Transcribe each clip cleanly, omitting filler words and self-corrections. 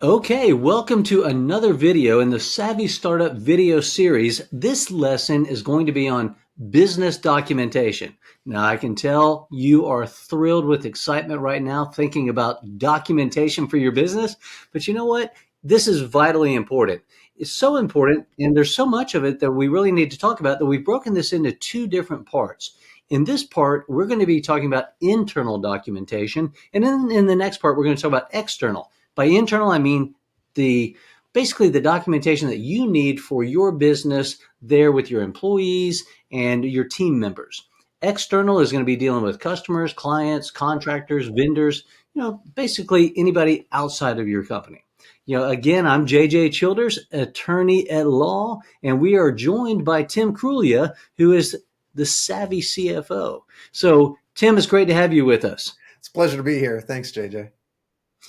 Okay, welcome to another video in the Savvy Startup video series. This lesson is going to be on business documentation. Now, I can tell you are thrilled with excitement right now thinking about documentation for your business, but you know what? This is vitally important. It's so important, and there's so much of it that we really need to talk about that we've broken this into two different parts. In this part, we're going to be talking about internal documentation, and then in the next part, we're going to talk about external. By internal, I mean the basically the documentation that you need for your business there with your employees and your team members. External is going to be dealing with customers, clients, contractors, vendors, basically anybody outside of your company. Again, I'm JJ Childers, attorney at law, and we are joined by Tim Crulia, who is the Savvy CFO. So, Tim, it's great to have you with us. It's a pleasure to be here. Thanks, JJ.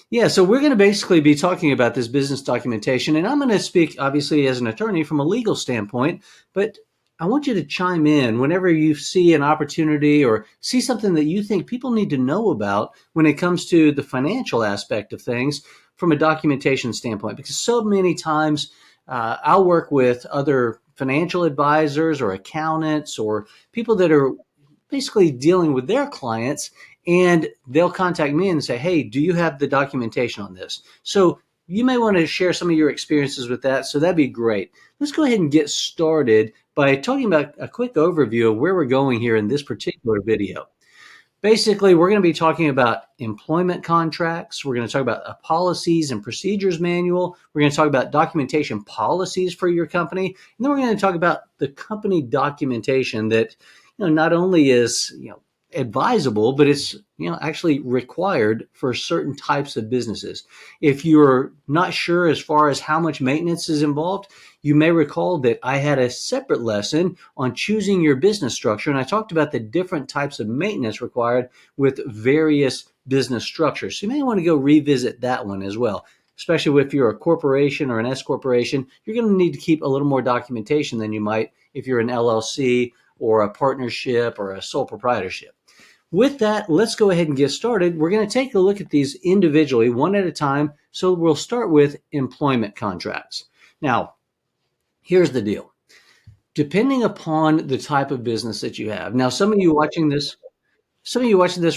Yeah, so we're going to basically be talking about this business documentation, and I'm going to speak obviously as an attorney from a legal standpoint, but I want you to chime in whenever you see an opportunity or see something that you think people need to know about when it comes to the financial aspect of things from a documentation standpoint. Because so many times I'll work with other financial advisors or accountants or people that are basically dealing with their clients, and they'll contact me and say, hey, do you have the documentation on this? So you may want to share some of your experiences with that. So that'd be great. Let's go ahead and get started by talking about a quick overview of where we're going here in this particular video. Basically, we're going to be talking about employment contracts. We're going to talk about a policies and procedures manual. We're going to talk about documentation policies for your company. And then we're going to talk about the company documentation that not only is advisable, but it's actually required for certain types of businesses. If you're not sure as far as how much maintenance is involved, you may recall that I had a separate lesson on choosing your business structure, and I talked about the different types of maintenance required with various business structures. So you may want to go revisit that one as well. Especially if you're a corporation or an S corporation, you're going to need to keep a little more documentation than you might if you're an LLC or a partnership or a sole proprietorship. With that, let's go ahead and get started. We're going to take a look at these individually, one at a time. So we'll start with employment contracts. Now, here's the deal. Depending upon the type of business that you have. Now, some of you watching this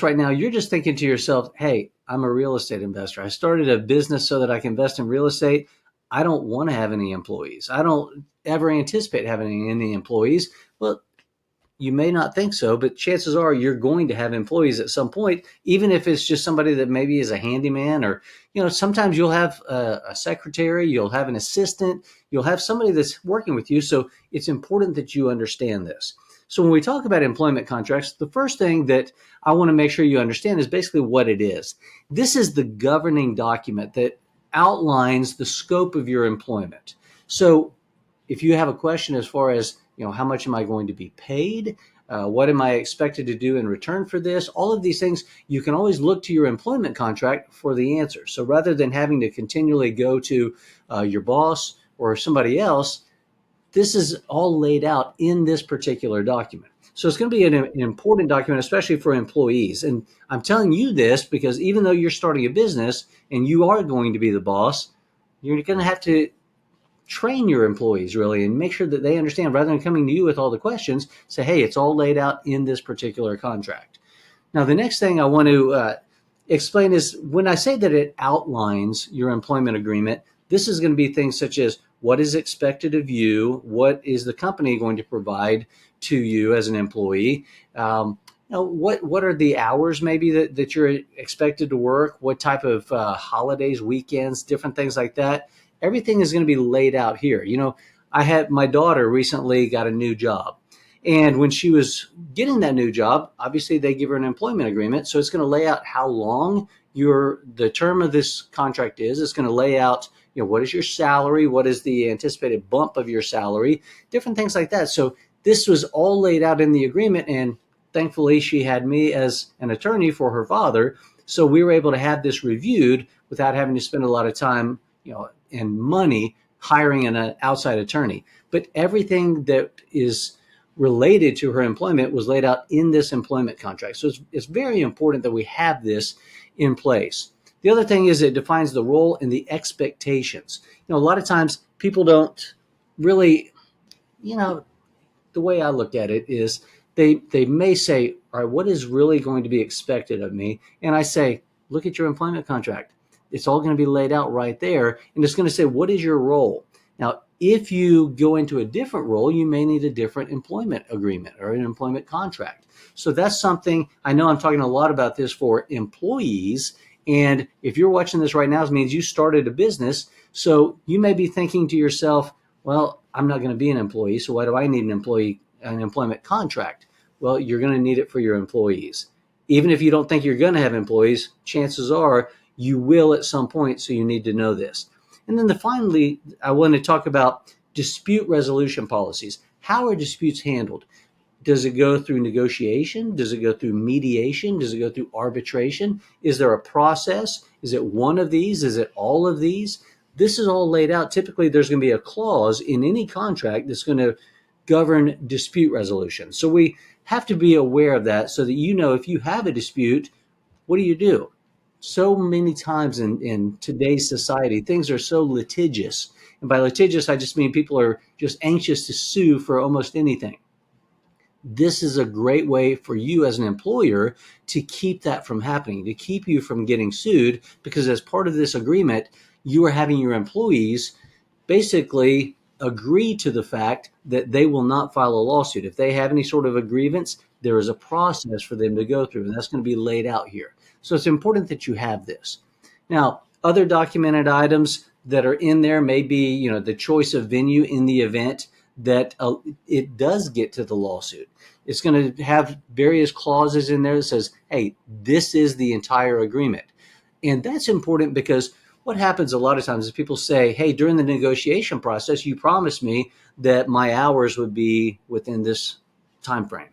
right now, you're just thinking to yourself, hey, I'm a real estate investor. I started a business so that I can invest in real estate. I don't want to have any employees. I don't ever anticipate having any employees. Well, you may not think so, but chances are you're going to have employees at some point, even if it's just somebody that maybe is a handyman, or sometimes you'll have a secretary, you'll have an assistant, you'll have somebody that's working with you. So it's important that you understand this. So when we talk about employment contracts, the first thing that I want to make sure you understand is basically what it is. This is the governing document that outlines the scope of your employment. So if you have a question as far as how much am I going to be paid? What am I expected to do in return for this? All of these things, you can always look to your employment contract for the answer. So rather than having to continually go to your boss or somebody else, this is all laid out in this particular document. So it's going to be an important document, especially for employees. And I'm telling you this because even though you're starting a business and you are going to be the boss, you're going to have to train your employees really and make sure that they understand, rather than coming to you with all the questions, say, hey, it's all laid out in this particular contract. Now, the next thing I want to explain is when I say that it outlines your employment agreement, this is going to be things such as what is expected of you, what is the company going to provide to you as an employee, what are the hours maybe that you're expected to work, what type of holidays, weekends, different things like that. Everything is going to be laid out here. I had my daughter recently got a new job. And when she was getting that new job, obviously they give her an employment agreement. So it's going to lay out how long the term of this contract is. It's going to lay out, what is your salary? What is the anticipated bump of your salary? Different things like that. So this was all laid out in the agreement. And thankfully she had me as an attorney for her father. So we were able to have this reviewed without having to spend a lot of time, and money hiring an outside attorney. But everything that is related to her employment was laid out in this employment contract. So it's very important that we have this in place. The other thing is it defines the role and the expectations. A lot of times people don't really, you know, the way I look at it is they may say, all right, what is really going to be expected of me? And I say, look at your employment contract. It's all going to be laid out right there. And it's going to say, what is your role? Now, if you go into a different role, you may need a different employment agreement or an employment contract. So that's something I know I'm talking a lot about this for employees. And if you're watching this right now, it means you started a business. So you may be thinking to yourself, well, I'm not going to be an employee, so why do I need an employment contract? Well, you're going to need it for your employees. Even if you don't think you're going to have employees, chances are you will at some point, so you need to know this. And then finally, I want to talk about dispute resolution policies. How are disputes handled? Does it go through negotiation? Does it go through mediation? Does it go through arbitration? Is there a process? Is it one of these? Is it all of these? This is all laid out. Typically, there's going to be a clause in any contract that's going to govern dispute resolution. So we have to be aware of that so that if you have a dispute, what do you do? So many times in today's society, things are so litigious. And by litigious, I just mean people are just anxious to sue for almost anything. This is a great way for you as an employer to keep that from happening, to keep you from getting sued, because as part of this agreement, you are having your employees basically agree to the fact that they will not file a lawsuit. If they have any sort of a grievance, there is a process for them to go through, and that's going to be laid out here. So it's important that you have this. Now, other documented items that are in there may be, the choice of venue in the event that it does get to the lawsuit. It's going to have various clauses in there that says, hey, this is the entire agreement. And that's important because what happens a lot of times is people say, hey, during the negotiation process, you promised me that my hours would be within this time frame.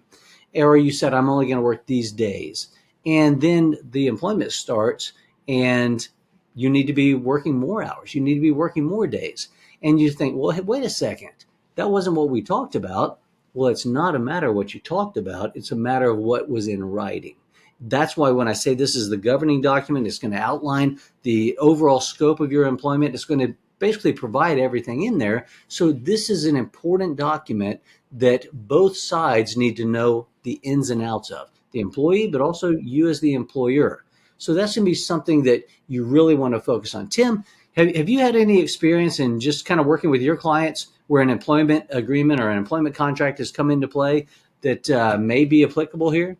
Or you said, I'm only going to work these days. And then the employment starts and you need to be working more hours. You need to be working more days. And you think, well, hey, wait a second. That wasn't what we talked about. Well, it's not a matter of what you talked about. It's a matter of what was in writing. That's why when I say this is the governing document, it's going to outline the overall scope of your employment. It's going to basically provide everything in there. So this is an important document that both sides need to know the ins and outs of, the employee, but also you as the employer. So that's going to be something that you really want to focus on. Tim, have you had any experience in just kind of working with your clients where an employment agreement or an employment contract has come into play that may be applicable here?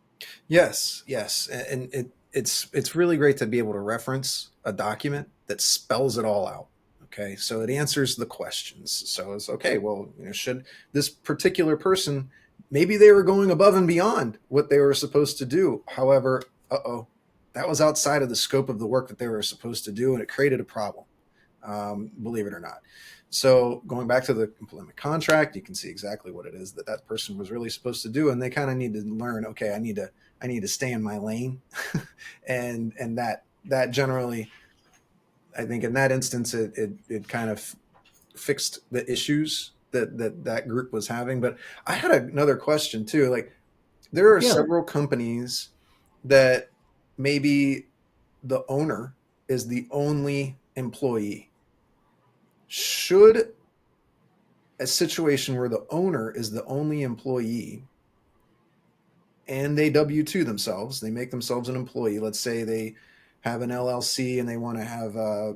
Yes, and it's really great to be able to reference a document that spells it all out. Okay, so it answers the questions. So it's okay. Well, should this particular person, maybe they were going above and beyond what they were supposed to do. However, that was outside of the scope of the work that they were supposed to do, and it created a problem. Believe it or not. So going back to the employment contract, you can see exactly what it is that person was really supposed to do, and they kind of need to learn. Okay, I need to stay in my lane, and that generally, I think in that instance, it kind of fixed the issues that group was having. But I had another question too. Like there are Yeah. several companies that maybe the owner is the only employee. Should a situation where the owner is the only employee and they W-2 themselves, they make themselves an employee. Let's say they have an LLC and they want to have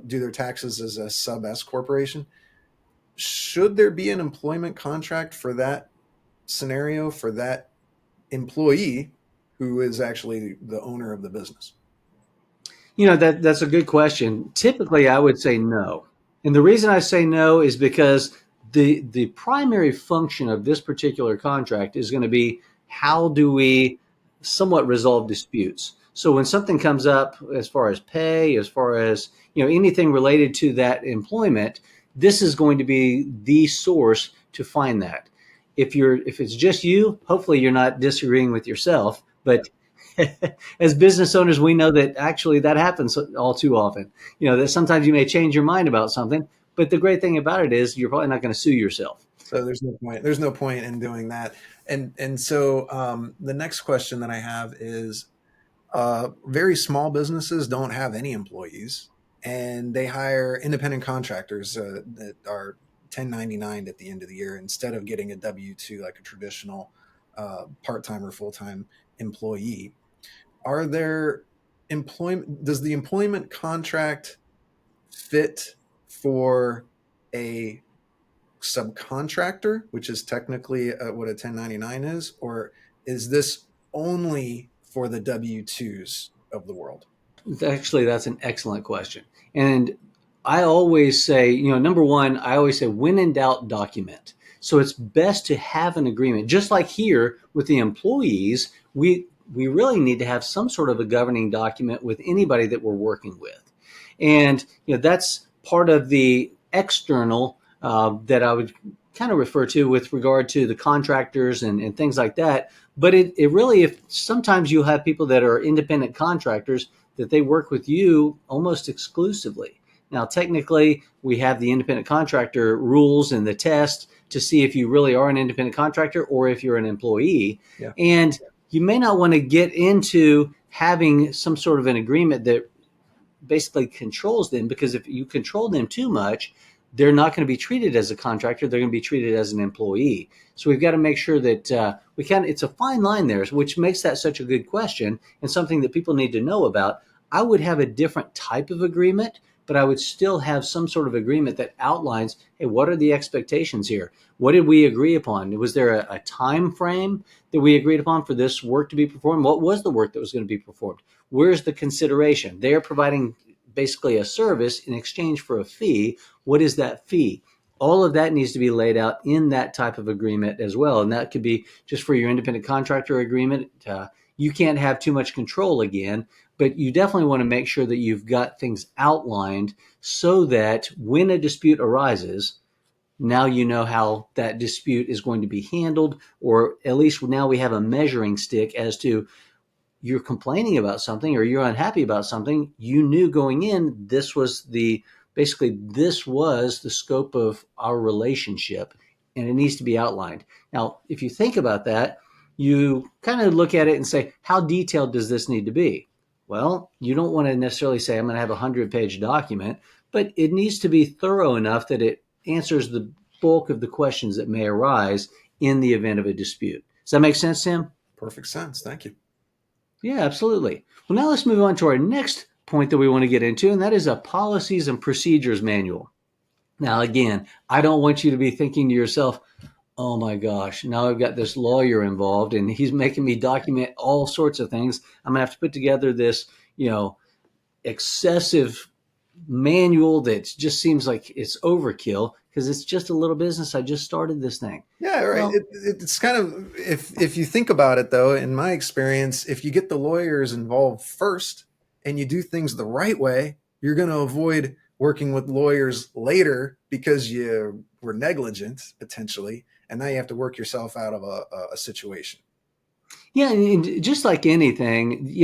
do their taxes as a sub S corporation. Should there be an employment contract for that scenario for that employee who is actually the owner of the business? That's a good question. Typically, I would say no. And the reason I say no is because the primary function of this particular contract is going to be how do we somewhat resolve disputes. So when something comes up as far as pay, as far as anything related to that employment, this is going to be the source to find that. If it's just you, hopefully you're not disagreeing with yourself, but as business owners, we know that actually that happens all too often. That sometimes you may change your mind about something, but the great thing about it is you're probably not going to sue yourself. So there's no point. There's no point in doing that. And so the next question that I have is, Very small businesses don't have any employees, and they hire independent contractors that are 1099 at the end of the year instead of getting a W-2 like a traditional part-time or full-time employee. Are there employment? Does the employment contract fit for a subcontractor, which is technically what a 1099 is, or is this only for the W-2s of the world? Actually, that's an excellent question. And I always say, number one, I always say, when in doubt, document. So it's best to have an agreement. Just like here with the employees, we really need to have some sort of a governing document with anybody that we're working with. And that's part of the external that I would kind of refer to with regard to the contractors and things like that. But it really, if sometimes you'll have people that are independent contractors that they work with you almost exclusively. Now, technically, we have the independent contractor rules and the test to see if you really are an independent contractor or if you're an employee. Yeah. And you may not want to get into having some sort of an agreement that basically controls them, because if you control them too much, they're not going to be treated as a contractor. They're going to be treated as an employee. So we've got to make sure that it's a fine line there, which makes that such a good question and something that people need to know about. I would have a different type of agreement, but I would still have some sort of agreement that outlines, hey, what are the expectations here? What did we agree upon? Was there a time frame that we agreed upon for this work to be performed? What was the work that was going to be performed? Where's the consideration? They're providing basically a service in exchange for a fee. What is that fee? All of that needs to be laid out in that type of agreement as well. And that could be just for your independent contractor agreement. You can't have too much control again, but you definitely want to make sure that you've got things outlined so that when a dispute arises, now you know how that dispute is going to be handled, or at least now we have a measuring stick as to you're complaining about something or you're unhappy about something. You knew going in, this was the scope of our relationship, and it needs to be outlined. Now, if you think about that, you kind of look at it and say, how detailed does this need to be? Well, you don't want to necessarily say, I'm going to have a 100-page document, but it needs to be thorough enough that it answers the bulk of the questions that may arise in the event of a dispute. Does that make sense, Tim? Perfect sense. Thank you. Yeah, absolutely. Well, now let's move on to our next point that we want to get into, and that is a policies and procedures manual. Now, again, I don't want you to be thinking to yourself, oh my gosh, now I've got this lawyer involved and he's making me document all sorts of things. I'm going to have to put together this, excessive manual that just seems like it's overkill because it's just a little business. I just started this thing. Yeah, right. Well, It's kind of, if you think about it, though, in my experience, if you get the lawyers involved first and you do things the right way, you're going to avoid working with lawyers later because you were negligent potentially, and now you have to work yourself out of a situation. yeah, and just like anything,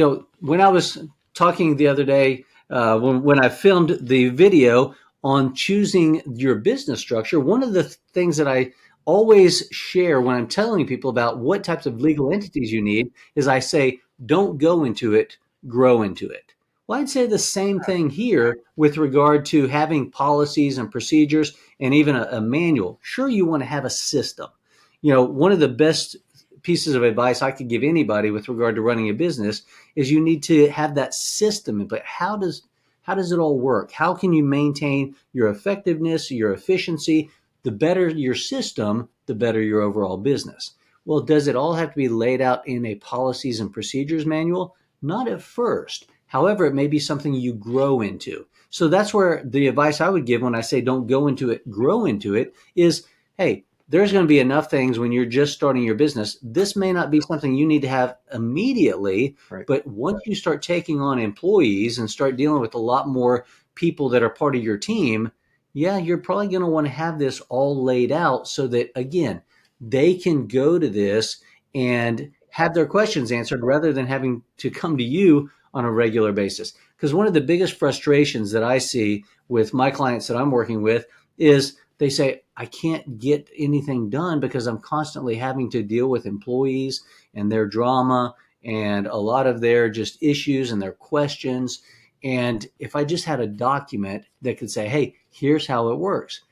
when I was talking the other day, when I filmed the video on choosing your business structure, one of the things that I always share when I'm telling people about what types of legal entities you need is I say, don't go into it, grow into it. Well, I'd say the same thing here with regard to having policies and procedures and even a manual. Sure, you want to have a system. One of the best pieces of advice I could give anybody with regard to running a business is you need to have that system. But how does it all work? How can you maintain your effectiveness, your efficiency? The better your system, the better your overall business. Well, does it all have to be laid out in a policies and procedures manual? Not at first. However, it may be something you grow into. So that's where the advice I would give when I say don't go into it, grow into it is, hey, there's going to be enough things when you're just starting your business. This may not be something you need to have immediately, Right. but once you start taking on employees and start dealing with a lot more people that are part of your team, yeah, you're probably going to want to have this all laid out so that, again, they can go to this and have their questions answered rather than having to come to you on a regular basis. Because one of the biggest frustrations that I see with my clients that I'm working with is they say, I can't get anything done because I'm constantly having to deal with employees and their drama and a lot of their just issues and their questions. And if I just had a document that could say, hey, here's how it works,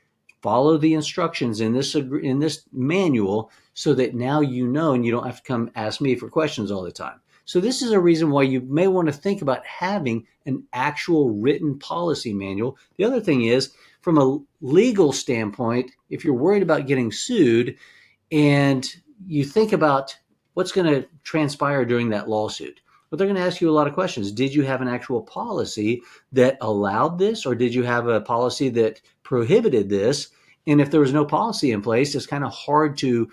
follow the instructions in this manual, so that now you know and you don't have to come ask me for questions all the time. So this is a reason why you may want to think about having an actual written policy manual. The other thing is, from a legal standpoint, if you're worried about getting sued and you think about what's going to transpire during that lawsuit, but they're going to ask you a lot of questions. Did you have an actual policy that allowed this, or did you have a policy that prohibited this? And if there was no policy in place, it's kind of hard to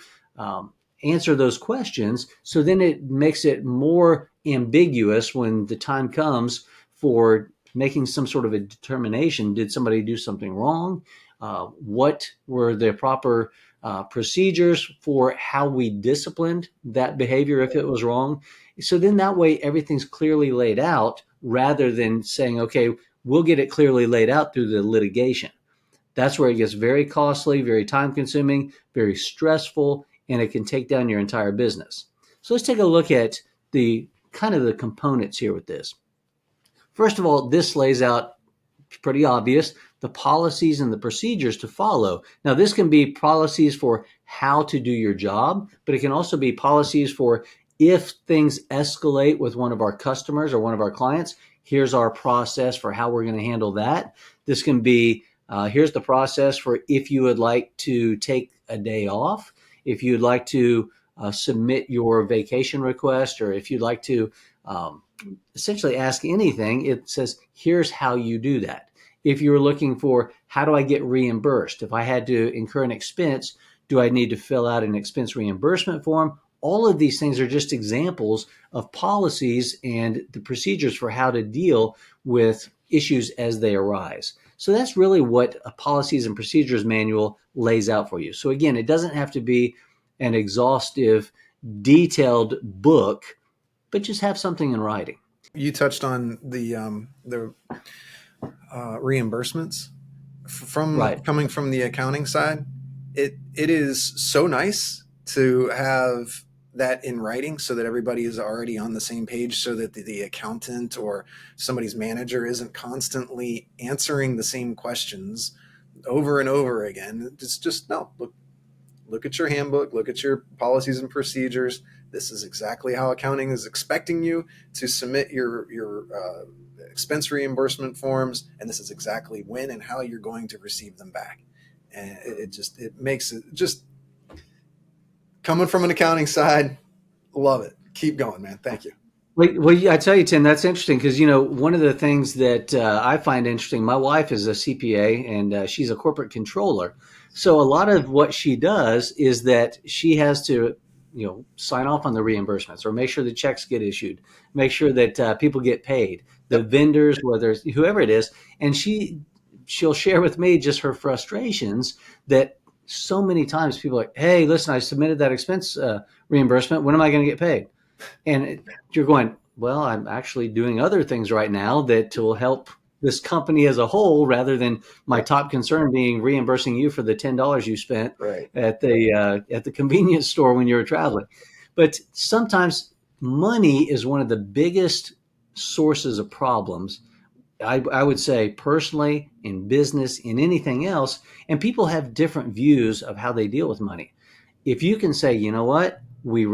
answer those questions. So then it makes it more ambiguous when the time comes for making some sort of a determination. Did somebody do something wrong? What were the proper procedures for how we disciplined that behavior if it was wrong? So then that way everything's clearly laid out, rather than saying, okay, we'll get it clearly laid out through the litigation. That's where it gets very costly, very time consuming, very stressful, and it can take down your entire business. So let's take a look at the kind of the components here with this. First of all, this lays out, pretty obvious, the policies and the procedures to follow. Now, this can be policies for how to do your job, but it can also be policies for if things escalate with one of our customers or one of our clients, here's our process for how we're going to handle that. This can be, here's the process for if you would like to take a day off, if you'd like to submit your vacation request, or if you'd like to essentially ask anything, it says, here's how you do that. If you're looking for, how do I get reimbursed? If I had to incur an expense, do I need to fill out an expense reimbursement form? All of these things are just examples of policies and the procedures for how to deal with issues as they arise. So that's really what a policies and procedures manual lays out for you. So again, it doesn't have to be an exhaustive, detailed book, but just have something in writing. You touched on the reimbursements from Right. coming from the accounting side. It is so nice to have that in writing so that everybody is already on the same page, so that the accountant or somebody's manager isn't constantly answering the same questions over and over again. It's just, no, look at your handbook, look at your policies and procedures. This is exactly how accounting is expecting you to submit your expense reimbursement forms, and this is exactly when and how you're going to receive them back. And it makes it just, coming from an accounting side, love it. Keep going, man. Thank you. Well, I tell you, Tim, that's interesting because, one of the things that I find interesting, my wife is a CPA and she's a corporate controller. So a lot of what she does is that she has to, sign off on the reimbursements, or make sure the checks get issued, make sure that people get paid, the vendors, whether it's whoever it is. And she'll share with me just her frustrations that so many times people are like, hey, listen, I submitted that expense reimbursement. When am I going to get paid? And you're going, well, I'm actually doing other things right now that will help this company as a whole, rather than my top concern being reimbursing you for the $10 you spent Right. at the convenience store when you were traveling. But sometimes money is one of the biggest sources of problems. I would say personally, in business, in anything else, and people have different views of how they deal with money. If you can say, you know what, we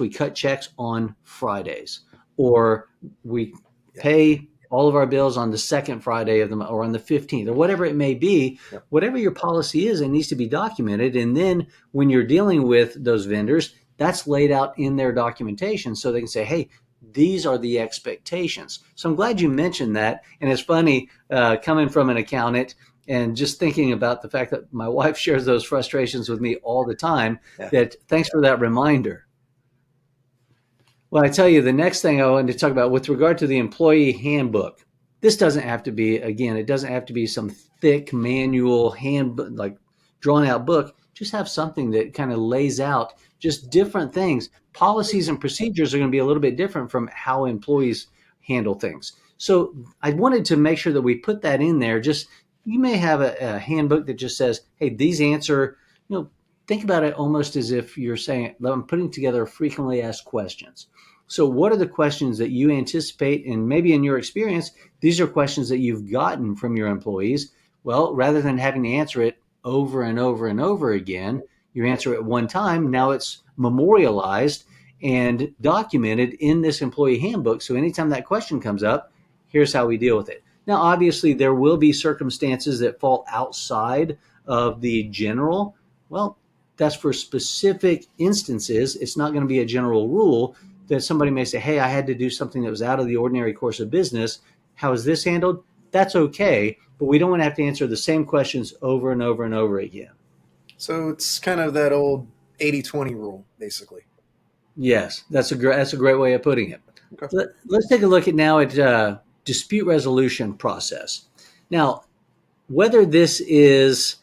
cut checks on Fridays, or we pay all of our bills on the second Friday of the month, or on the 15th, or whatever it may be, Yep. whatever your policy is, it needs to be documented. And then when you're dealing with those vendors, that's laid out in their documentation, so they can say, hey, these are the expectations. So I'm glad you mentioned that. And it's funny, coming from an accountant and just thinking about the fact that my wife shares those frustrations with me all the time, that thanks for that reminder. Well, I tell you, the next thing I wanted to talk about with regard to the employee handbook, this doesn't have to be, again, it doesn't have to be some thick manual handbook, like drawn out book. Just have something that kind of lays out just different things. Policies and procedures are going to be a little bit different from how employees handle things. So I wanted to make sure that we put that in there. Just, you may have a handbook that just says, hey, these answer, think about it almost as if you're saying, I'm putting together frequently asked questions. So what are the questions that you anticipate? And maybe in your experience, these are questions that you've gotten from your employees. Well, rather than having to answer it over and over and over again, you answer it one time. Now it's memorialized and documented in this employee handbook. So anytime that question comes up, here's how we deal with it. Now, obviously, there will be circumstances that fall outside of the general. Well, that's for specific instances. It's not going to be a general rule that somebody may say, hey, I had to do something that was out of the ordinary course of business. How is this handled? That's okay, but we don't want to have to answer the same questions over and over and over again. So it's kind of that old 80-20 rule, basically. Yes, that's a great way of putting it. Okay. Let's take a look at now at dispute resolution process. Now, whether this is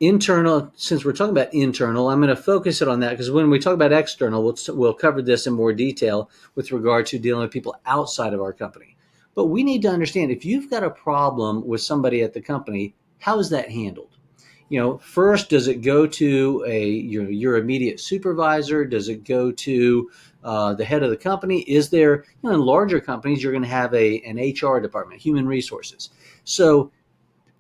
internal, since we're talking about internal, I'm going to focus it on that because when we talk about external, we'll cover this in more detail with regard to dealing with people outside of our company. But we need to understand if you've got a problem with somebody at the company, how is that handled? First, does it go to your immediate supervisor? Does it go to the head of the company? Is there, in larger companies, you're going to have an HR department, human resources. So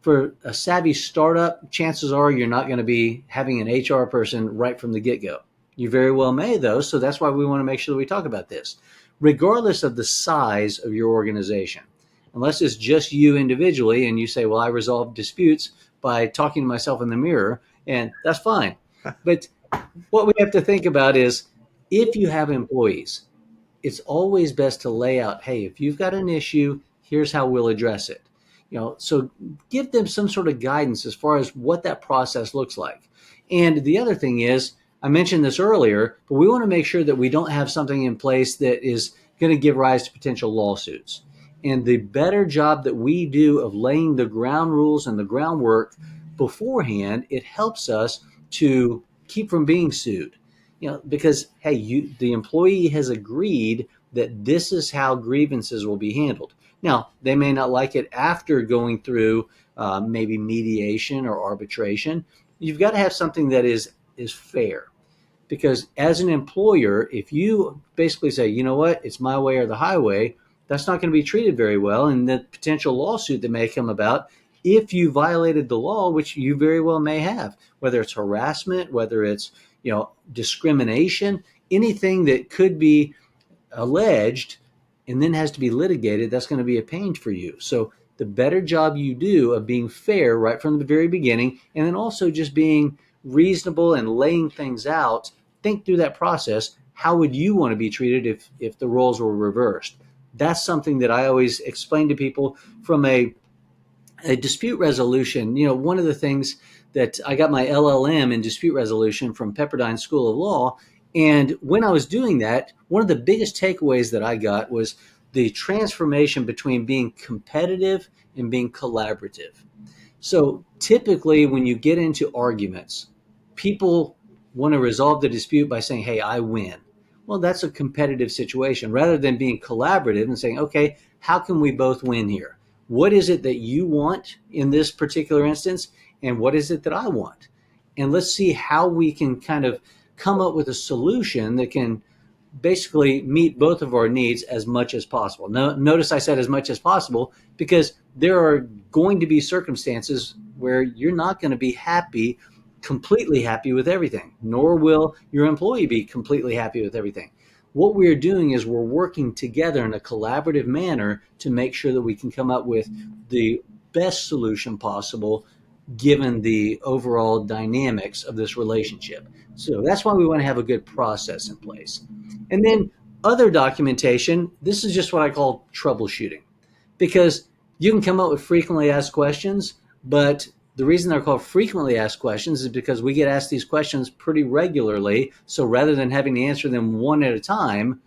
for a savvy startup, chances are you're not going to be having an HR person right from the get-go. You very well may, though, so that's why we want to make sure that we talk about this. Regardless of the size of your organization, unless it's just you individually and you say, well, I resolve disputes by talking to myself in the mirror, and that's fine. But what we have to think about is if you have employees, it's always best to lay out, hey, if you've got an issue, here's how we'll address it. So give them some sort of guidance as far as what that process looks like. And the other thing is, I mentioned this earlier, but we want to make sure that we don't have something in place that is going to give rise to potential lawsuits. And the better job that we do of laying the ground rules and the groundwork beforehand, it helps us to keep from being sued. Because, hey, the employee has agreed that this is how grievances will be handled. Now, they may not like it after going through maybe mediation or arbitration. You've got to have something that is fair. Because as an employer, if you basically say, you know what, it's my way or the highway, that's not going to be treated very well. And the potential lawsuit that may come about if you violated the law, which you very well may have, whether it's harassment, whether it's discrimination, anything that could be alleged and then has to be litigated, that's going to be a pain for you. So the better job you do of being fair right from the very beginning, and then also just being reasonable and laying things out, think through that process. How would you want to be treated if the roles were reversed? That's something that I always explain to people from a dispute resolution. One of the things that I got my LLM in dispute resolution from Pepperdine School of Law. And when I was doing that, one of the biggest takeaways that I got was the transformation between being competitive and being collaborative. So typically when you get into arguments, people want to resolve the dispute by saying, hey, I win. Well, that's a competitive situation rather than being collaborative and saying, okay, how can we both win here? What is it that you want in this particular instance? And what is it that I want? And let's see how we can kind of come up with a solution that can basically meet both of our needs as much as possible. Now, notice I said as much as possible because there are going to be circumstances where you're not going to be completely happy with everything, nor will your employee be completely happy with everything. What we're doing is we're working together in a collaborative manner to make sure that we can come up with the best solution possible given the overall dynamics of this relationship. So that's why we want to have a good process in place. And then other documentation, this is just what I call troubleshooting, because you can come up with frequently asked questions, but the reason they're called frequently asked questions is because we get asked these questions pretty regularly. So rather than having to answer them one at a time,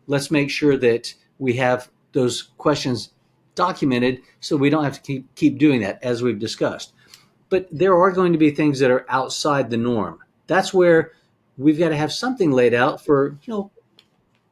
let's make sure that we have those questions documented so we don't have to keep doing that, as we've discussed. But there are going to be things that are outside the norm. That's where we've got to have something laid out for,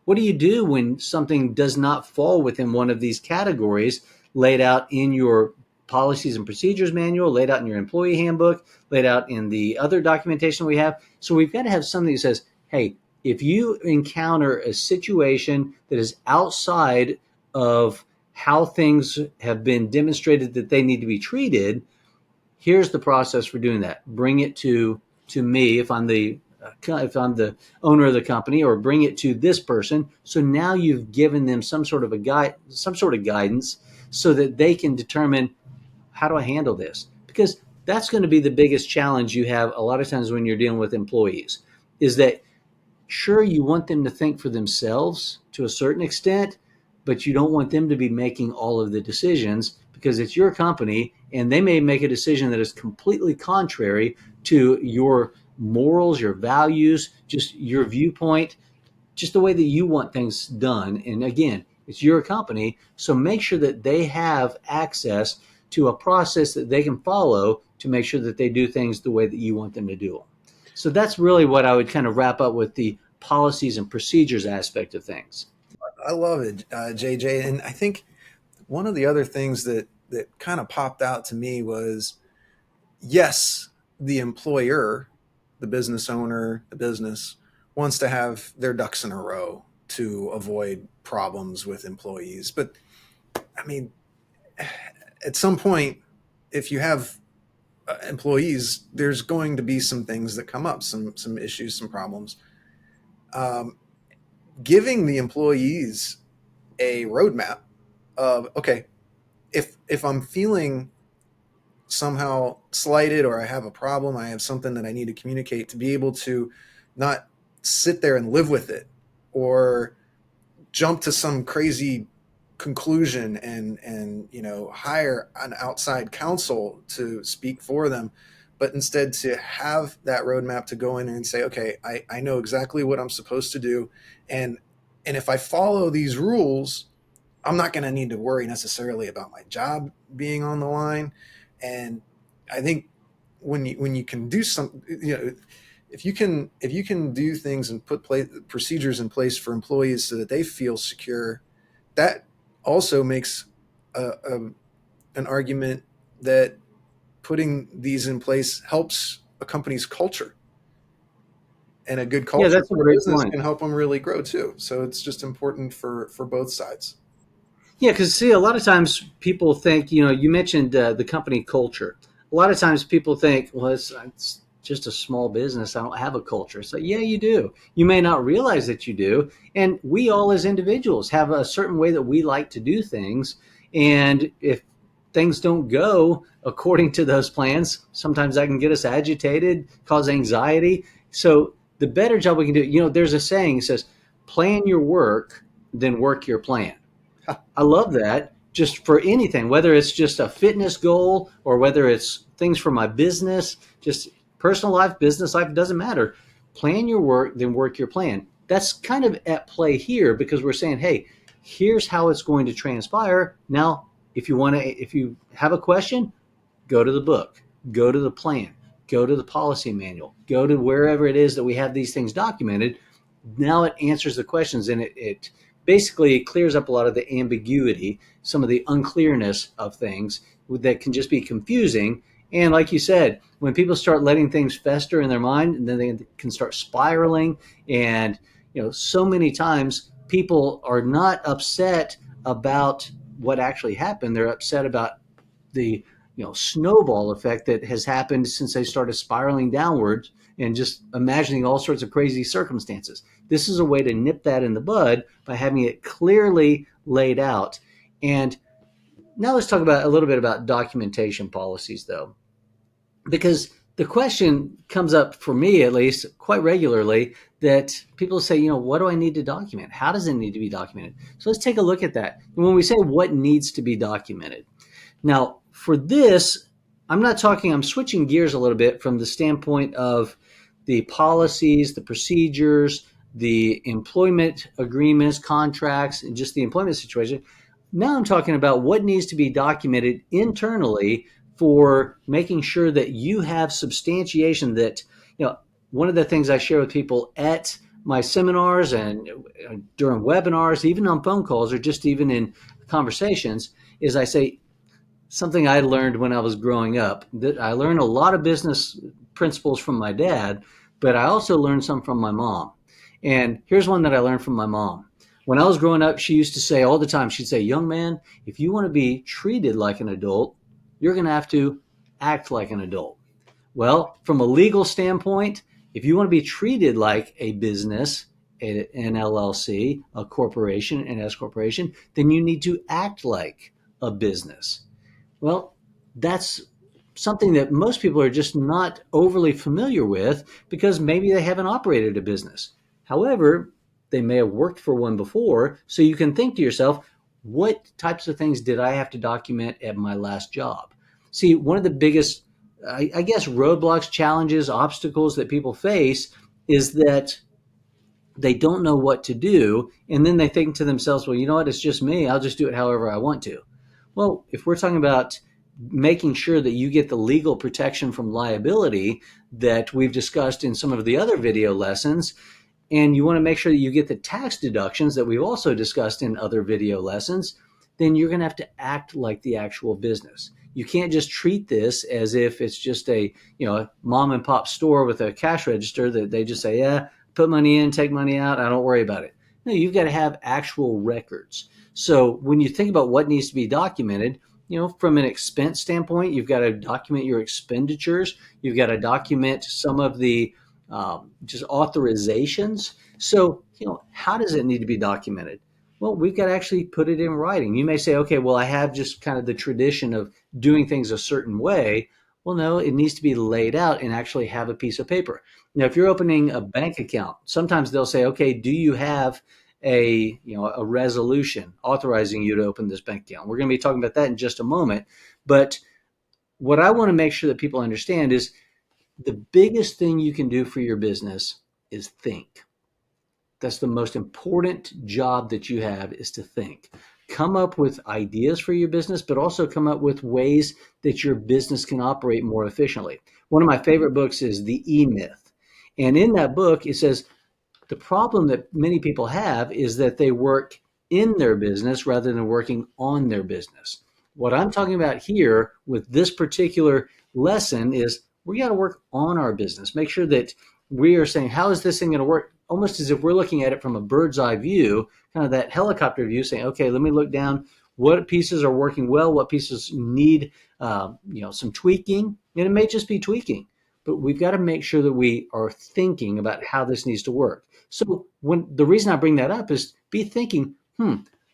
what do you do when something does not fall within one of these categories laid out in your policies and procedures manual, laid out in your employee handbook, laid out in the other documentation we have. So we've got to have something that says, hey, if you encounter a situation that is outside of how things have been demonstrated that they need to be treated, here's the process for doing that. Bring it to me if I'm the owner of the company, or bring it to this person. So now you've given them some sort of guidance, so that they can determine, how do I handle this? Because that's going to be the biggest challenge you have a lot of times when you're dealing with employees, is that sure, you want them to think for themselves to a certain extent, but you don't want them to be making all of the decisions, because it's your company and they may make a decision that is completely contrary to your morals, your values, just your viewpoint, just the way that you want things done. And again, it's your company. So make sure that they have access to a process that they can follow to make sure that they do things the way that you want them to do them. So that's really what I would kind of wrap up with, the policies and procedures aspect of things. I love it, JJ. And I think one of the other things that kind of popped out to me was, yes, the employer, the business owner, the business wants to have their ducks in a row to avoid problems with employees. But I mean, at some point, if you have employees, there's going to be some things that come up, some issues, some problems. Um, Giving the employees a roadmap of, okay, if I'm feeling somehow slighted, or I have a problem, I have something that I need to communicate, to be able to not sit there and live with it, or jump to some crazy conclusion and hire an outside counsel to speak for them, but instead to have that roadmap to go in and say, okay, I know exactly what I'm supposed to do, and if I follow these rules, I'm not going to need to worry necessarily about my job being on the line. And I think when you can do some, if you can do things and put procedures in place for employees so that they feel secure, that also makes an argument that putting these in place helps a company's culture, and a good Yeah, culture that's a for a great business point. can help them really grow too. So it's just important for both sides. Yeah, because see, a lot of times people think, you mentioned the company culture. A lot of times people think, well, it's just a small business. I don't have a culture. So, yeah, you do. You may not realize that you do. And we all, as individuals, have a certain way that we like to do things. And if things don't go according to those plans, sometimes that can get us agitated, cause anxiety. So, the better job we can do, there's a saying that says, plan your work, then work your plan. I love that, just for anything, whether it's just a fitness goal or whether it's things for my business, just personal life, business life, it doesn't matter. Plan your work, then work your plan. That's kind of at play here, because we're saying, hey, here's how it's going to transpire. Now, if you have a question, go to the book, go to the plan, go to the policy manual, go to wherever it is that we have these things documented. Now it answers the questions, and it basically clears up a lot of the ambiguity, some of the unclearness of things that can just be confusing. And like you said, when people start letting things fester in their mind, and then they can start spiraling. And so many times people are not upset about what actually happened. They're upset about the snowball effect that has happened since they started spiraling downwards, and just imagining all sorts of crazy circumstances. This is a way to nip that in the bud by having it clearly laid out. And now let's talk about a little bit about documentation policies, though, because the question comes up, for me at least, quite regularly, that people say, what do I need to document? How does it need to be documented? So let's take a look at that. And when we say what needs to be documented, now, for this, I'm switching gears a little bit from the standpoint of the policies, the procedures, the employment agreements, contracts, and just the employment situation. Now I'm talking about what needs to be documented internally for making sure that you have substantiation that, one of the things I share with people at my seminars and during webinars, even on phone calls or just even in conversations, is I say, something I learned when I was growing up. That I learned a lot of business principles from my dad, but I also learned some from my mom. And here's one that I learned from my mom. When I was growing up, she used to say all the time, she'd say, young man, if you want to be treated like an adult, you're going to have to act like an adult. Well, from a legal standpoint, if you want to be treated like a business, an LLC, a corporation, an S corporation, then you need to act like a business. Well, that's something that most people are just not overly familiar with because maybe they haven't operated a business. However, they may have worked for one before, so you can think to yourself, what types of things did I have to document at my last job? See, one of the biggest, I guess, roadblocks, challenges, obstacles that people face is that they don't know what to do. And then they think to themselves, well, you know what? It's just me. I'll just do it however I want to. Well, if we're talking about making sure that you get the legal protection from liability that we've discussed in some of the other video lessons, and you want to make sure that you get the tax deductions that we've also discussed in other video lessons, then you're going to have to act like the actual business. You can't just treat this as if it's just a mom and pop store with a cash register that they just say, yeah, put money in, take money out, I don't worry about it. No, you've got to have actual records. So when you think about what needs to be documented, from an expense standpoint, you've got to document your expenditures. You've got to document some of the just authorizations. So, how does it need to be documented? Well, we've got to actually put it in writing. You may say, okay, well, I have just kind of the tradition of doing things a certain way. Well, no, it needs to be laid out and actually have a piece of paper. Now, if you're opening a bank account, sometimes they'll say, okay, do you have a resolution authorizing you to open this bank account? We're going to be talking about that in just a moment. But what I want to make sure that people understand is the biggest thing you can do for your business is think. That's the most important job that you have, is to think. Come up with ideas for your business, but also come up with ways that your business can operate more efficiently. One of my favorite books is The E-Myth. And in that book, it says the problem that many people have is that they work in their business rather than working on their business. What I'm talking about here with this particular lesson is we got to work on our business. Make sure that we are saying, how is this thing going to work? Almost as if we're looking at it from a bird's eye view, kind of that helicopter view, saying, okay, let me look down. What pieces are working well? What pieces need some tweaking? And it may just be tweaking, but we've got to make sure that we are thinking about how this needs to work. So the reason I bring that up is be thinking,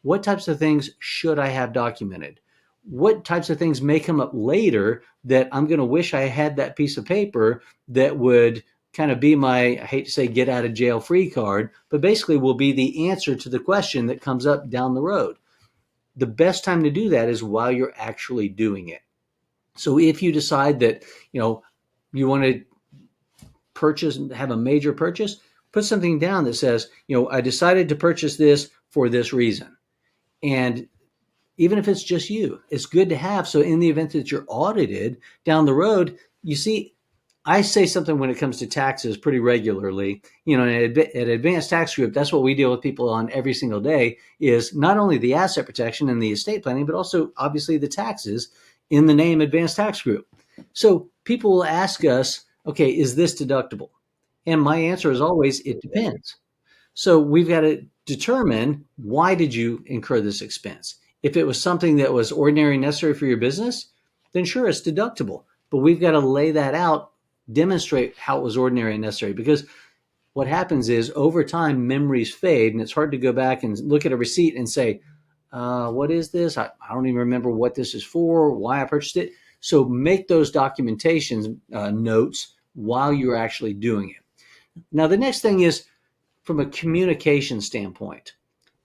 what types of things should I have documented? What types of things may come up later that I'm going to wish I had that piece of paper that would kind of be my, I hate to say, get out of jail free card, but basically will be the answer to the question that comes up down the road. The best time to do that is while you're actually doing it. So if you decide that, you want to have a major purchase, put something down that says, I decided to purchase this for this reason. And even if it's just you, it's good to have. So in the event that you're audited down the road, you see, I say something when it comes to taxes pretty regularly. At Advanced Tax Group, that's what we deal with people on every single day, is not only the asset protection and the estate planning, but also obviously the taxes in the name Advanced Tax Group. So people will ask us, okay, is this deductible? And my answer is always, it depends. So we've got to determine, why did you incur this expense? If it was something that was ordinary and necessary for your business, then sure, it's deductible. But we've got to lay that out, demonstrate how it was ordinary and necessary. Because what happens is over time, memories fade, and it's hard to go back and look at a receipt and say, what is this? I don't even remember what this is for, why I purchased it. So make those documentation notes while you're actually doing it. Now, the next thing is from a communication standpoint.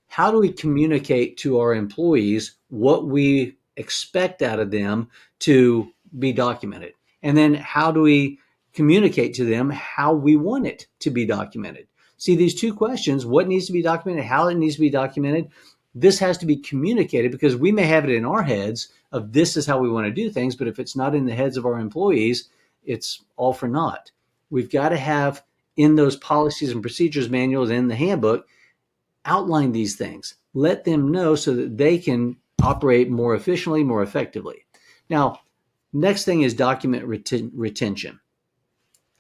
How do we communicate to our employees what we expect out of them to be documented? And then how do we communicate to them how we want it to be documented? See, these two questions, what needs to be documented, how it needs to be documented, this has to be communicated, because we may have it in our heads of this is how we want to do things, but if it's not in the heads of our employees, it's all for naught. We've got to have in those policies and procedures manuals in the handbook, outline these things, let them know so that they can operate more efficiently, more effectively. Now, next thing is document retention.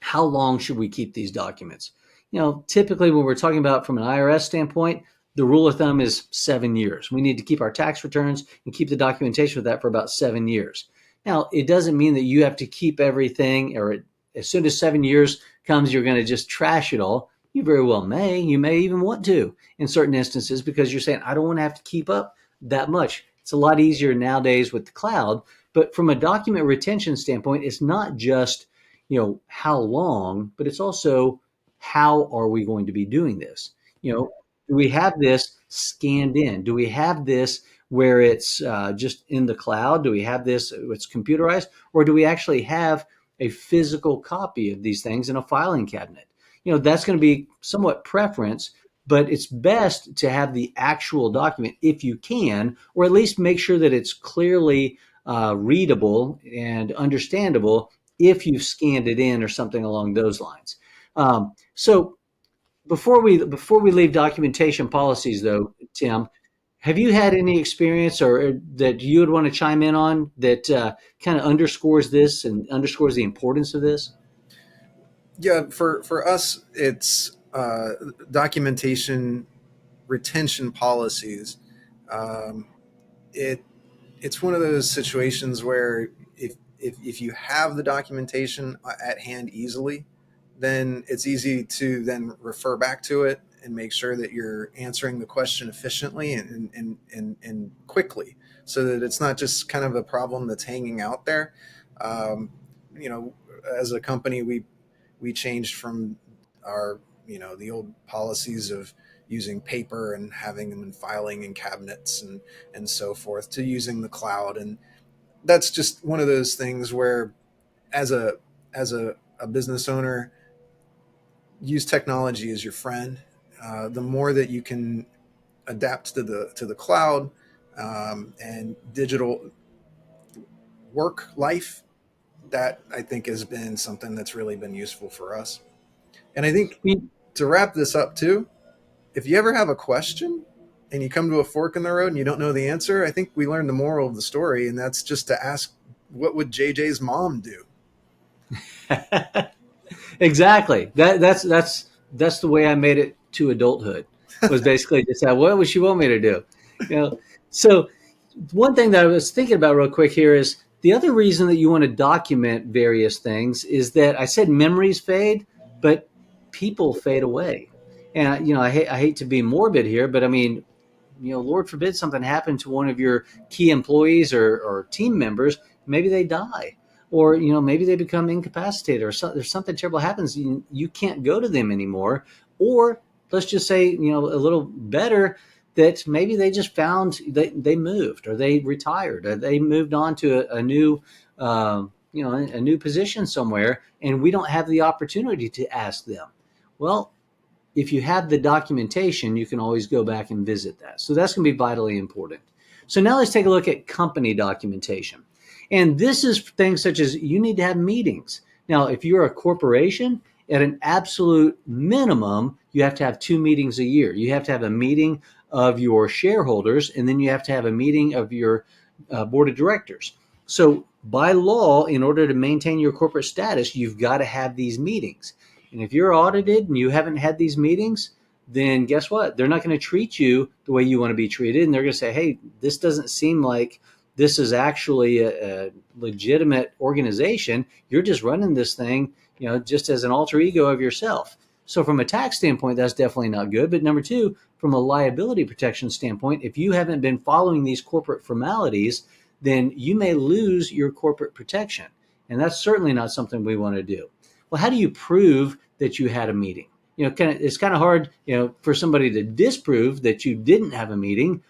How long should we keep these documents? Typically when we're talking about from an IRS standpoint, the rule of thumb is 7 years. We need to keep our tax returns and keep the documentation for that for about 7 years. Now, it doesn't mean that you have to keep everything, or as soon as 7 years comes, you're going to just trash it all. You very well may. You may even want to in certain instances because you're saying, I don't want to have to keep up that much. It's a lot easier nowadays with the cloud. But from a document retention standpoint, it's not just, how long, but it's also how are we going to be doing this? Do we have this scanned in? Do we have this where it's just in the cloud? Do we have this, it's computerized? Or do we actually have a physical copy of these things in a filing cabinet? That's going to be somewhat preference, but it's best to have the actual document if you can, or at least make sure that it's clearly readable and understandable if you've scanned it in or something along those lines. So before we leave documentation policies, though, Tim, have you had any experience or that you would want to chime in on that kind of underscores this and underscores the importance of this? Yeah, for us, it's documentation retention policies. Um, it it's one of those situations where if you have the documentation at hand easily, then it's easy to then refer back to it and make sure that you're answering the question efficiently and quickly, so that it's not just kind of a problem that's hanging out there. Um, you know, as a company, we changed from our the old policies of using paper and having them in filing in cabinets and so forth to using the cloud. And that's just one of those things where as a business owner, use technology as your friend. The more that you can adapt to the cloud and digital work life, that I think has been something that's really been useful for us. And I think, We, to wrap this up too, if you ever have a question and you come to a fork in the road and you don't know the answer, I think we learned the moral of the story, and that's just to ask, what would JJ's mom do? exactly. That's the way I made it to adulthood. Was basically just that. What would she want me to do? You know. So one thing that I was thinking about real quick here is the other reason that you want to document various things is that I said memories fade, but people fade away. And I hate to be morbid here, but I mean, Lord forbid something happened to one of your key employees or team members, maybe they die, or maybe they become incapacitated, or there's something terrible happens. You can't go to them anymore, or let's just say a little better that maybe they just found they moved or they retired or they moved on to a new a new position somewhere, and we don't have the opportunity to ask them. Well, if you have the documentation, you can always go back and visit that. So that's going to be vitally important. So now let's take a look at company documentation. And this is things such as you need to have meetings. Now, if you're a corporation, at an absolute minimum, you have to have 2 meetings a year. You have to have a meeting of your shareholders, and then you have to have a meeting of your board of directors. So by law, in order to maintain your corporate status, you've got to have these meetings. And if you're audited and you haven't had these meetings, then guess what? They're not going to treat you the way you want to be treated. And they're going to say, hey, this doesn't seem like this is actually a legitimate organization. You're just running this thing, just as an alter ego of yourself. So from a tax standpoint, that's definitely not good. But number two, from a liability protection standpoint, if you haven't been following these corporate formalities, then you may lose your corporate protection. And that's certainly not something we want to do. Well, how do you prove that you had a meeting? It's kind of hard, for somebody to disprove that you didn't have a meeting.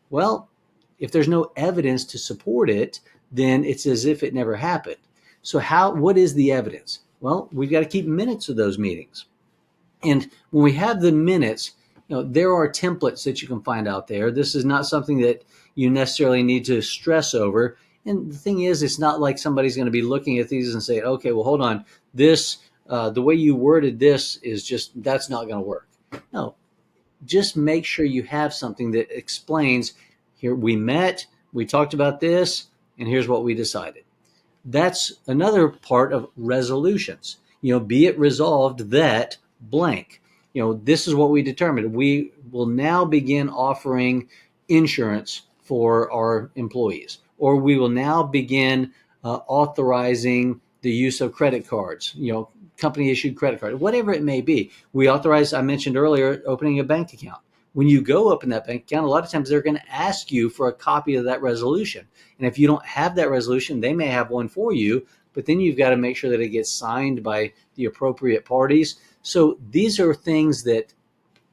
Well, if there's no evidence to support it, then it's as if it never happened. So what is the evidence? Well, we've got to keep minutes of those meetings. And when we have the minutes, there are templates that you can find out there. This is not something that you necessarily need to stress over. And the thing is, it's not like somebody's going to be looking at these and say, okay, well, hold on, this, the way you worded this is just, that's not going to work. No, just make sure you have something that explains, here we met, we talked about this, and here's what we decided. That's another part of resolutions. Be it resolved that blank. this is what we determined. We will now begin offering insurance for our employees, or we will now begin authorizing the use of credit cards, company issued credit card, whatever it may be. We authorize, I mentioned earlier, opening a bank account. When you go open that bank account, a lot of times they're going to ask you for a copy of that resolution. And if you don't have that resolution, they may have one for you, but then you've got to make sure that it gets signed by the appropriate parties. So these are things that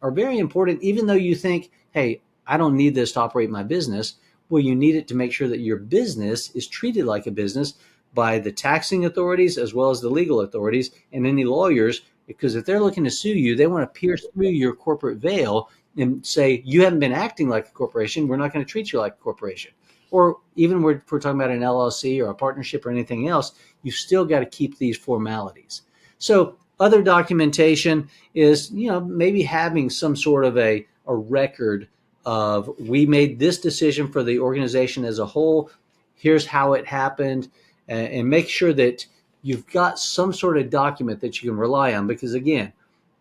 are very important, even though you think, hey, I don't need this to operate my business. Well, you need it to make sure that your business is treated like a business by the taxing authorities as well as the legal authorities and any lawyers, because if they're looking to sue you, they want to pierce through your corporate veil and say, you haven't been acting like a corporation. We're not going to treat you like a corporation. Or even if we're talking about an LLC or a partnership or anything else, you still got to keep these formalities. So other documentation is, maybe having some sort of a record of, we made this decision for the organization as a whole. Here's how it happened, and make sure that you've got some sort of document that you can rely on. Because again,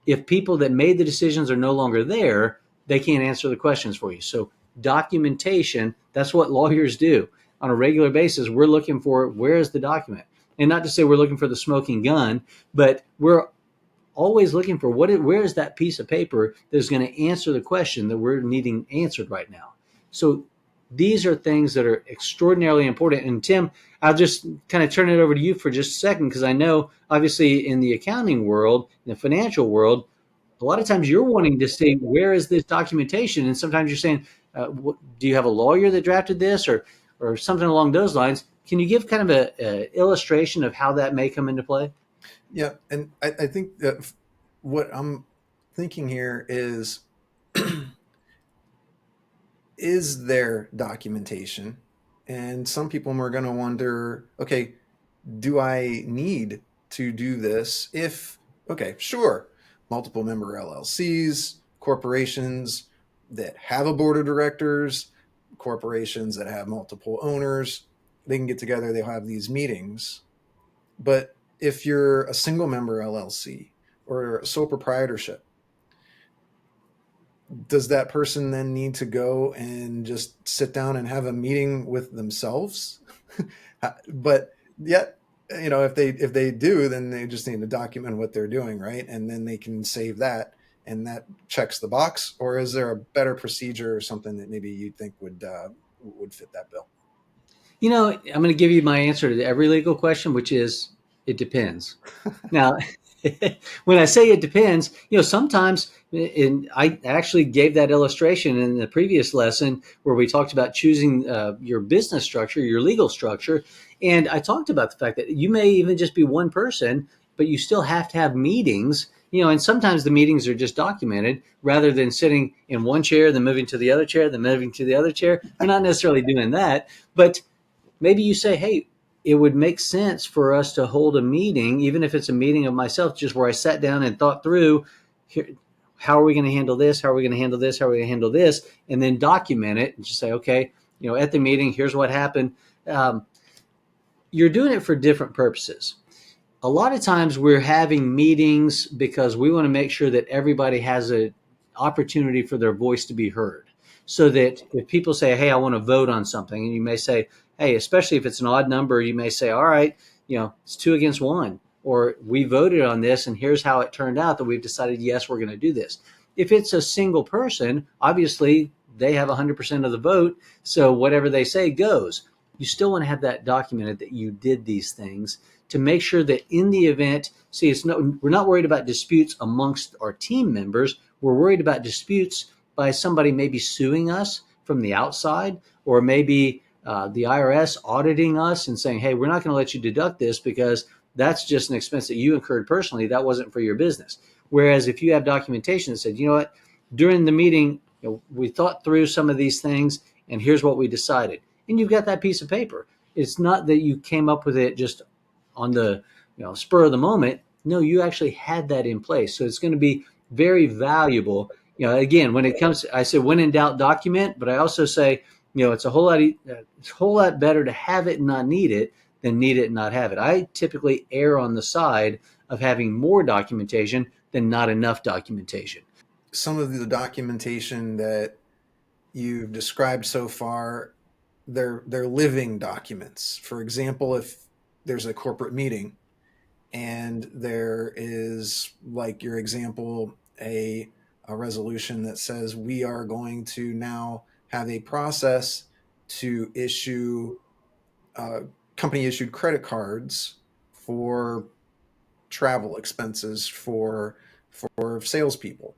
if people that made the decisions are no longer there, they can't answer the questions for you. So documentation, that's what lawyers do on a regular basis. We're looking for, where is the document? And not to say we're looking for the smoking gun, but we're always looking for where is that piece of paper that's going to answer the question that we're needing answered right now. So these are things that are extraordinarily important. And Tim, I'll just kind of turn it over to you for just a second, because I know obviously in the accounting world, in the financial world, a lot of times you're wanting to see, where is this documentation? And sometimes you're saying, do you have a lawyer that drafted this, or something along those lines? Can you give kind of a illustration of how that may come into play? Yeah, and I think that what I'm thinking here is there documentation? And some people are going to wonder, okay, do I need to do this if, okay, sure, multiple member LLCs, corporations that have a board of directors, corporations that have multiple owners, they can get together, they'll have these meetings. But if you're a single member LLC or a sole proprietorship, does that person then need to go and just sit down and have a meeting with themselves? But yet, if they do, then they just need to document what they're doing, right? And then they can save that, and that checks the box. Or is there a better procedure or something that maybe you think would fit that bill? I'm going to give you my answer to every legal question, which is, it depends. Now, when I say it depends, sometimes, and I actually gave that illustration in the previous lesson where we talked about choosing your business structure, your legal structure. And I talked about the fact that you may even just be one person, but you still have to have meetings, and sometimes the meetings are just documented rather than sitting in one chair, then moving to the other chair, then moving to the other chair. You're not necessarily doing that, but maybe you say, hey, it would make sense for us to hold a meeting, even if it's a meeting of myself, just where I sat down and thought through, here, how are we going to handle this? How are we going to handle this? How are we going to handle this? And then document it and just say, okay, at the meeting, here's what happened. You're doing it for different purposes. A lot of times we're having meetings because we want to make sure that everybody has an opportunity for their voice to be heard. So that if people say, hey, I want to vote on something, and you may say, hey, especially if it's an odd number, you may say, all right, it's 2 against 1, or we voted on this and here's how it turned out that we've decided, yes, we're going to do this. If it's a single person, obviously they have 100% of the vote. So whatever they say goes. You still want to have that documented that you did these things to make sure that in the event, we're not worried about disputes amongst our team members. We're worried about disputes by somebody maybe suing us from the outside, or maybe the IRS auditing us and saying, hey, we're not going to let you deduct this because that's just an expense that you incurred personally. That wasn't for your business. Whereas if you have documentation that said, you know what, during the meeting, we thought through some of these things and here's what we decided. And you've got that piece of paper. It's not that you came up with it just on the spur of the moment. No, you actually had that in place. So it's going to be very valuable. Again, when it comes, I say when in doubt, document, but I also say, it's a whole lot better to have it and not need it than need it and not have it. I typically err on the side of having more documentation than not enough documentation. Some of the documentation that you've described so far, they're living documents. For example, if there's a corporate meeting and there is, like your example, a resolution that says we are going to now have a process to issue company issued credit cards for travel expenses for salespeople.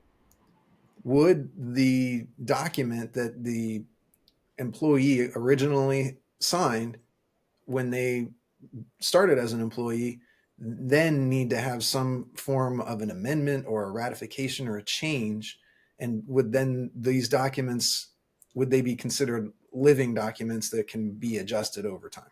Would the document that the employee originally signed when they started as an employee then need to have some form of an amendment or a ratification or a change? And would then these documents, would they be considered living documents that can be adjusted over time?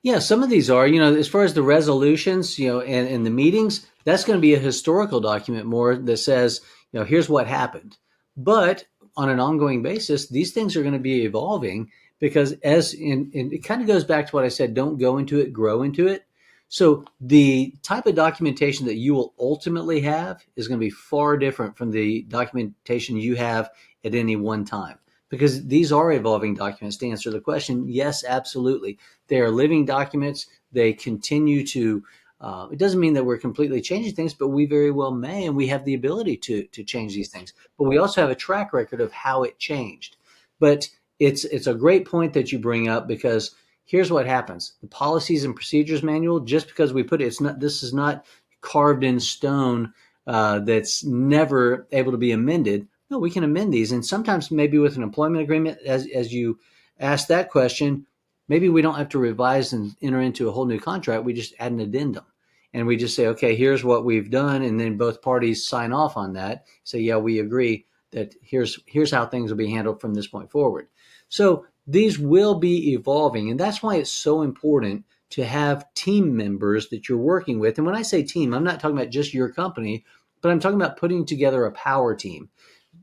Yeah, some of these are, as far as the resolutions, and the meetings, that's going to be a historical document more that says, here's what happened. But on an ongoing basis, these things are going to be evolving because and it kind of goes back to what I said, don't go into it, grow into it. So the type of documentation that you will ultimately have is going to be far different from the documentation you have at any one time because these are evolving documents. To answer the question, yes, absolutely. They are living documents. They continue to, it doesn't mean that we're completely changing things, but we very well may, and we have the ability to change these things. But we also have a track record of how it changed. But it's a great point that you bring up because here's what happens. The policies and procedures manual, just because we put it, this is not carved in stone that's never able to be amended. No, we can amend these. And sometimes maybe with an employment agreement, as you asked that question, maybe we don't have to revise and enter into a whole new contract. We just add an addendum and we just say, okay, here's what we've done. And then both parties sign off on that. Say, yeah, we agree that here's how things will be handled from this point forward. So these will be evolving. And that's why it's so important to have team members that you're working with. And when I say team, I'm not talking about just your company, but I'm talking about putting together a power team.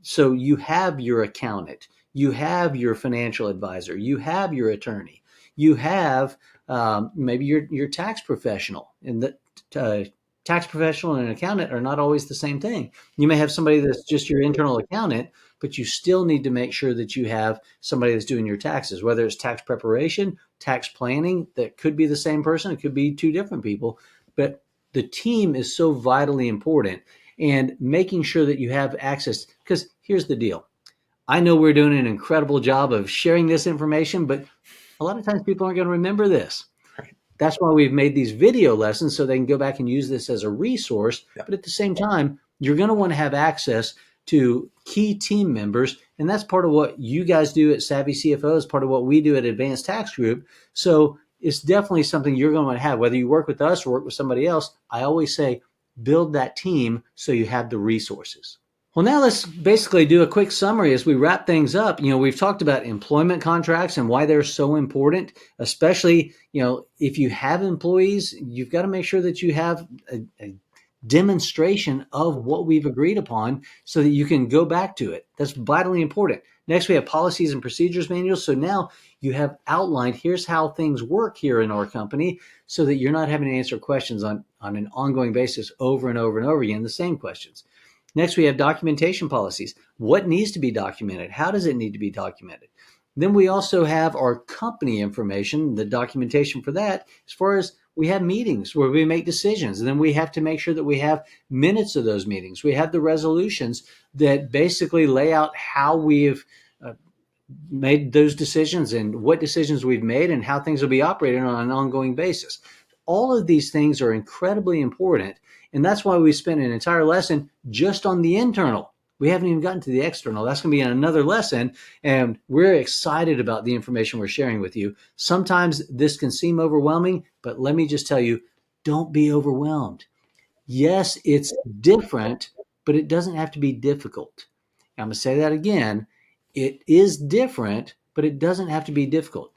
So you have your accountant, you have your financial advisor, you have your attorney, you have maybe your tax professional. And the tax professional and an accountant are not always the same thing. You may have somebody that's just your internal accountant, but you still need to make sure that you have somebody that's doing your taxes, whether it's tax preparation, tax planning. That could be the same person. It could be two different people, but the team is so vitally important. And making sure that you have access, because here's the deal. I know we're doing an incredible job of sharing this information, but a lot of times people aren't going to remember this. Right. That's why we've made these video lessons so they can go back and use this as a resource. Yeah. But at the same time, you're going to want to have access to key team members. And that's part of what you guys do at Savvy CFO, is part of what we do at Advanced Tax Group. So it's definitely something you're going to want to have, whether you work with us or work with somebody else. I always say, build that team so you have the resources. Well, now let's basically do a quick summary as we wrap things up. We've talked about employment contracts and why they're so important, especially, if you have employees, you've got to make sure that you have a demonstration of what we've agreed upon so that you can go back to it. That's vitally important. Next, we have policies and procedures manuals. So now you have outlined, here's how things work here in our company so that you're not having to answer questions on an ongoing basis over and over and over again, the same questions. Next, we have documentation policies. What needs to be documented? How does it need to be documented? Then we also have our company information, the documentation for that, as far as we have meetings where we make decisions. And then we have to make sure that we have minutes of those meetings. We have the resolutions that basically lay out how we've made those decisions and what decisions we've made and how things will be operated on an ongoing basis. All of these things are incredibly important. And that's why we spent an entire lesson just on the internal. We haven't even gotten to the external. That's going to be another lesson. And we're excited about the information we're sharing with you. Sometimes this can seem overwhelming, but let me just tell you, don't be overwhelmed. Yes, it's different, but it doesn't have to be difficult. I'm going to say that again. It is different, but it doesn't have to be difficult.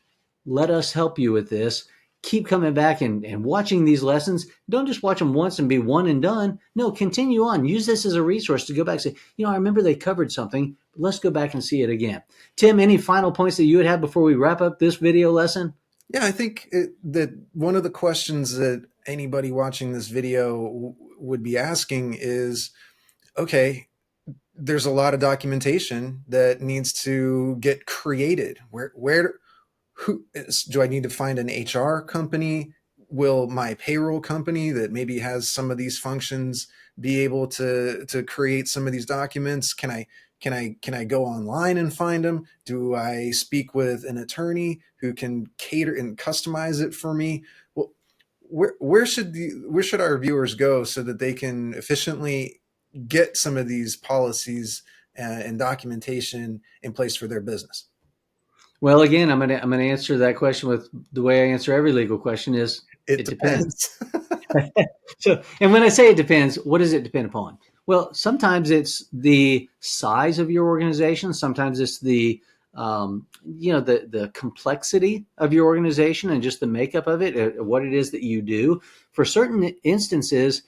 Let us help you with this. Keep coming back and watching these lessons. Don't just watch them once and be one and done. No, continue on. Use this as a resource to go back and say, I remember they covered something. But let's go back and see it again. Tim, any final points that you would have before we wrap up this video lesson? Yeah, I think that one of the questions that anybody watching this video would be asking is, okay, there's a lot of documentation that needs to get created. Who do I need to find an HR company? Will my payroll company that maybe has some of these functions be able to create some of these documents? Can I go online and find them? Do I speak with an attorney who can cater and customize it for me? Well, where should our viewers go so that they can efficiently get some of these policies and documentation in place for their business? Well, again, I'm gonna answer that question with the way I answer every legal question is It it depends. depends. So, and when I say it depends, what does it depend upon? Well, sometimes it's the size of your organization. Sometimes it's the the complexity of your organization and just the makeup of it, what it is that you do. For certain instances,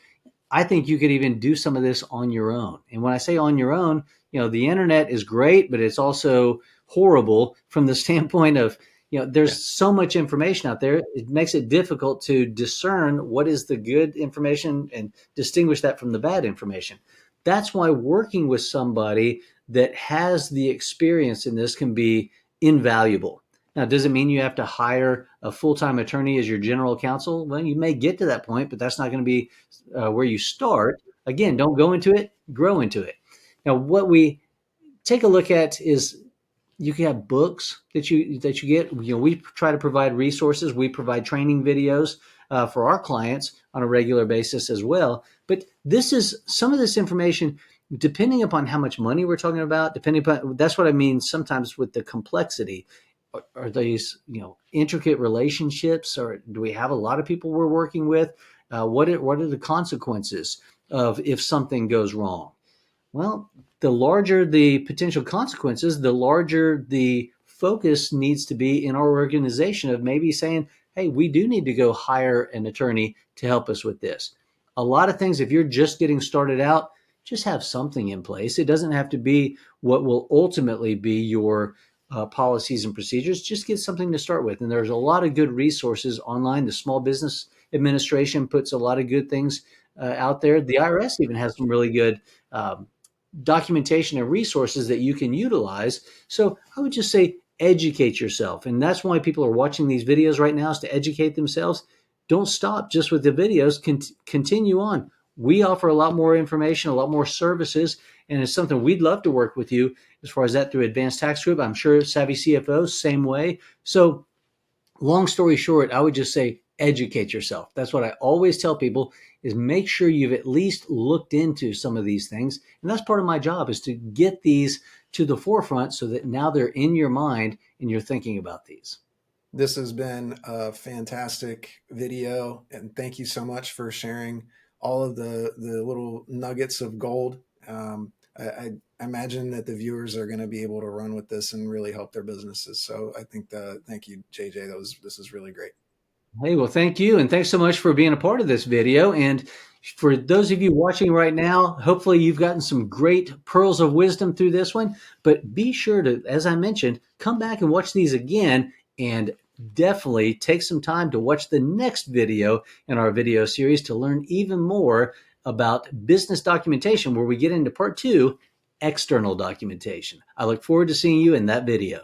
I think you could even do some of this on your own. And when I say on your own, the internet is great, but it's also horrible from the standpoint of, Yeah. there's so much information out there. It makes it difficult to discern what is the good information and distinguish that from the bad information. That's why working with somebody that has the experience in this can be invaluable. Now, does it mean you have to hire a full-time attorney as your general counsel? Well, you may get to that point, but that's not going to be where you start. Again, don't go into it, grow into it. Now, what we take a look at is you can have books that you get. We try to provide resources. We provide training videos for our clients on a regular basis as well. But this is some of this information, depending upon how much money we're talking about. Depending upon that's what I mean. Sometimes with the complexity, are these intricate relationships, or do we have a lot of people we're working with? What are the consequences of if something goes wrong? Well, the larger the potential consequences, the larger the focus needs to be in our organization of maybe saying, hey, we do need to go hire an attorney to help us with this. A lot of things, if you're just getting started out, just have something in place. It doesn't have to be what will ultimately be your policies and procedures. Just get something to start with. And there's a lot of good resources online. The Small Business Administration puts a lot of good things out there. The IRS even has some really good documentation and resources that you can utilize. So I would just say educate yourself. And that's why people are watching these videos right now, is to educate themselves. Don't stop just with the videos. Continue on. We offer a lot more information, a lot more services, and it's something we'd love to work with you as far as that through Advanced Tax Group. I'm sure Savvy CFO, same way. So long story short, I would just say educate yourself. That's what I always tell people, is make sure you've at least looked into some of these things. And that's part of my job, is to get these to the forefront so that now they're in your mind and you're thinking about these. This has been a fantastic video, and thank you so much for sharing all of the little nuggets of gold. I imagine that the viewers are going to be able to run with this and really help their businesses. So I think thank you, JJ. This is really great. Hey, well, thank you. And thanks so much for being a part of this video. And for those of you watching right now, hopefully you've gotten some great pearls of wisdom through this one. But be sure to, as I mentioned, come back and watch these again, and definitely take some time to watch the next video in our video series to learn even more about business documentation, where we get into part 2, external documentation. I look forward to seeing you in that video.